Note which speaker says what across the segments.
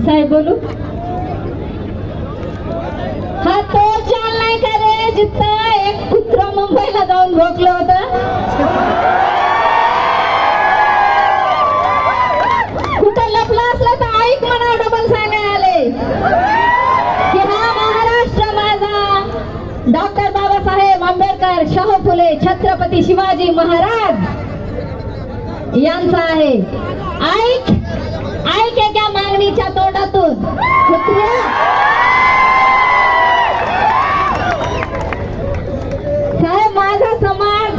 Speaker 1: साहेब बोलू. हा तो चाल नाही का रे जिथं एक कुत्रा मुंबईला जाऊन भोगलं होतं. कुठं लपलं असलं तर ऐक म्हणा, डबल सांगायला आले की हा महाराष्ट्र माझा डॉक्टर बाबासाहेब आंबेडकर, शाहू फुले, छत्रपती शिवाजी महाराज यांचा आहे. ऐक ऐक एका मागणीच्या तोंडातून. साहेब माझा समाज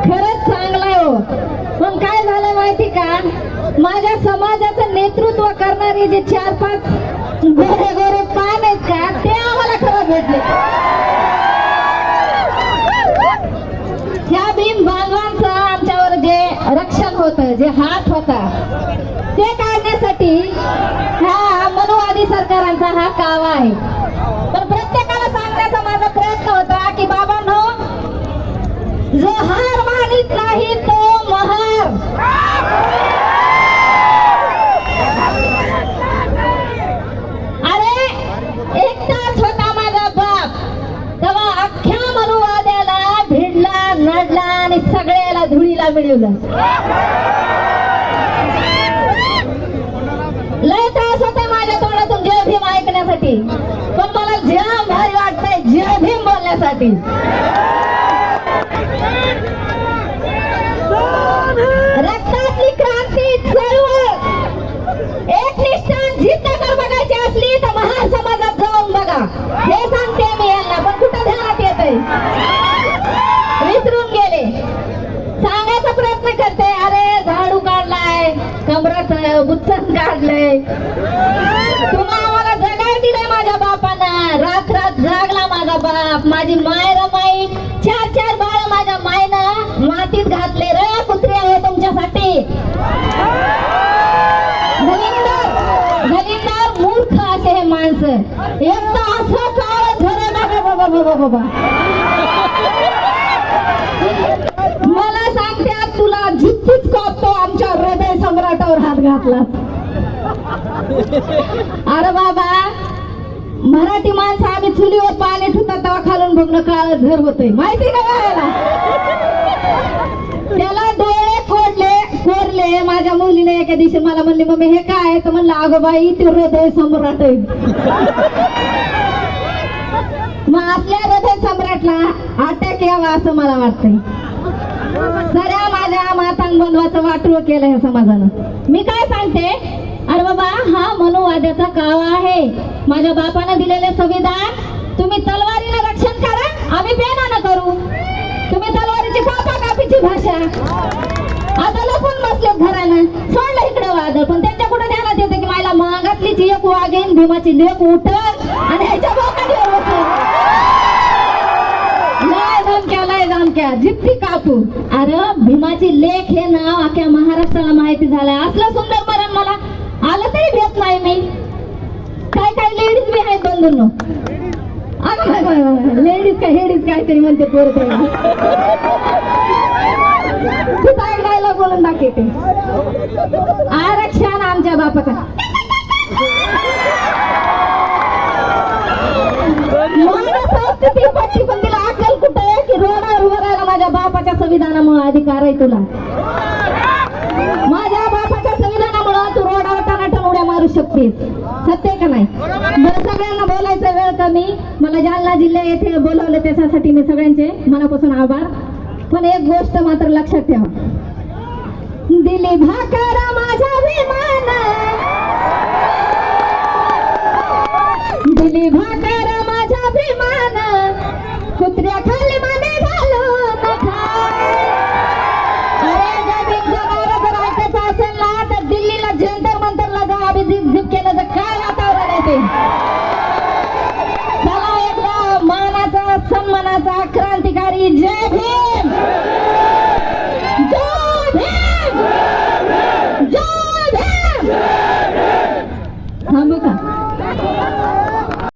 Speaker 1: खरंच चांगला आहे हो, पण काय झालं माहिती का, माझ्या समाजाचं नेतृत्व करणारे जे 4-5 गोरे गोरे पान आहेत का, ते आम्हाला खरं भेटले. ह्या भीम बांधवांचं आमच्यावर जे रक्षण होतं, जे हात होता, ते काढण्यासाठी ह्या मनुवादी सरकारांचा हा कावा आहे. पण प्रत्येकाला सांगण्याचा माझा प्रयत्न होता की बाबांनो, जो हार मानित नाही तो महार. अरे एकटाच होता माझा बाप, तेव्हा अख्ख्या मनुवाद्याला भिडला, नडला आणि सगळ्याला धुळीला मिळवलं. लय त्रास होते माझ्या तोंडातून जय भीम ऐकण्यासाठी, पण मला जाम भारी वाटतंय जय भीम बोलण्यासाठी. रक्तातली क्रांती चळवळ एकनिष्ठान जिद्दकर बघायची असली तर महार समाजात जाऊन बघा, हे सांगते मी यांना. पण कुठं ध्यानात येतंय, विसरून गेले. सांगायचा प्रयत्न करते, अरे झाडू काढलाय, कमराचं बुच्चन काढलंय, तुम्हा आम्हाला जगायला दिलंय माझ्या बापानं. रात रात जागला माझा बाप, माझी माय रमाई, 4-4 बाळ माझ्या मायनं मातीत घातले रे कुत्रे आहे तुमच्यासाठी. दलिंदर मूर्ख असे हे माणसं, एक तर असं काळ झरे बाबा बाबा बाबा. मला सांगत्यात तुला झुप्पीच कापतो, आमच्या हृदय सम्राटावर हात घातला. अरे बाबा, मराठी माणसं आम्ही चुलीवर पाणी ठुतात तेव्हा खालून बघणं काळ झर होतंय, माहिती का बाळाला. त्याला डोळे कोरले. माझ्या मुलीने एका दिवशी मला म्हणली, मम्मी हे काय, तर म्हणलं अगं बाई ते हृदय सम्राट आहे. मग आपल्या हृदय सम्राटला अटॅक यावा असं मला वाटतंय. सगळ्या माझ्या मातांग बंधवाचं वाटूळ केलं ह्या समाजानं. मी काय सांगते, अरे बाबा हा मनुवाद्याचा कावा आहे. माझ्या बापानं दिलेले संविधान तुम्ही तलवारीनं रक्षण करा, आम्ही पेनानं करू. तुम्ही तलवारीची कापाकापीची भाषा आता लपून बसले घरानं, सोडलं इकडे वादळ. पण त्यांच्या कुठे ध्यानात येतं की मला मागातलीच एक वागेन, भीमाची लेक उठल आणि ह्याच्या बोकाडीवर बसेल. लय धमक्या जितकी कापू. अरे भीमाची लेख हे नाव अख्ख्या महाराष्ट्राला माहिती झालंय. असलं सुंदर मरण मला आलं तरी भेट नाही मी. काय काय लेडीज बी आहेत बंधूंनो. लेडीज काय हेडीज काहीतरी म्हणते पोरं. खूप ऐकायला बोलून दाखवते. आरक्षण आमच्या बापाचा. पण तिला अक्कल कुठे आहे की रोडावर उभं राहायला माझ्या बापाच्या संविधानामुळे अधिकार आहे तुला. माझ्या बापाच्या संविधानामुळे तू रोडावर टनाटन उड्या मारू शकतेस. सत्य का नाही. बरं, सगळ्यांना बोलायचा वेळ कमी. मला जालना जिल्हा येथे बोलावलं त्याच्यासाठी मी सगळ्यांचे मनापासून आभार. पण एक गोष्ट मात्र लक्षात ठेवा, दिली भाकर माझा विमान, दिली भाकर माझा विमान, कुत्र्या खाली माने घालून खाय. अरे जमीन जनावर जर ऐकायचं असेल ना तर दिल्लीला जंतर मंतरला जा. अभिजित केलं तर काय वातावरण आहे ते. चला एकदा मानाचा सन्मानाचा क्रांतिकारी जय भीम.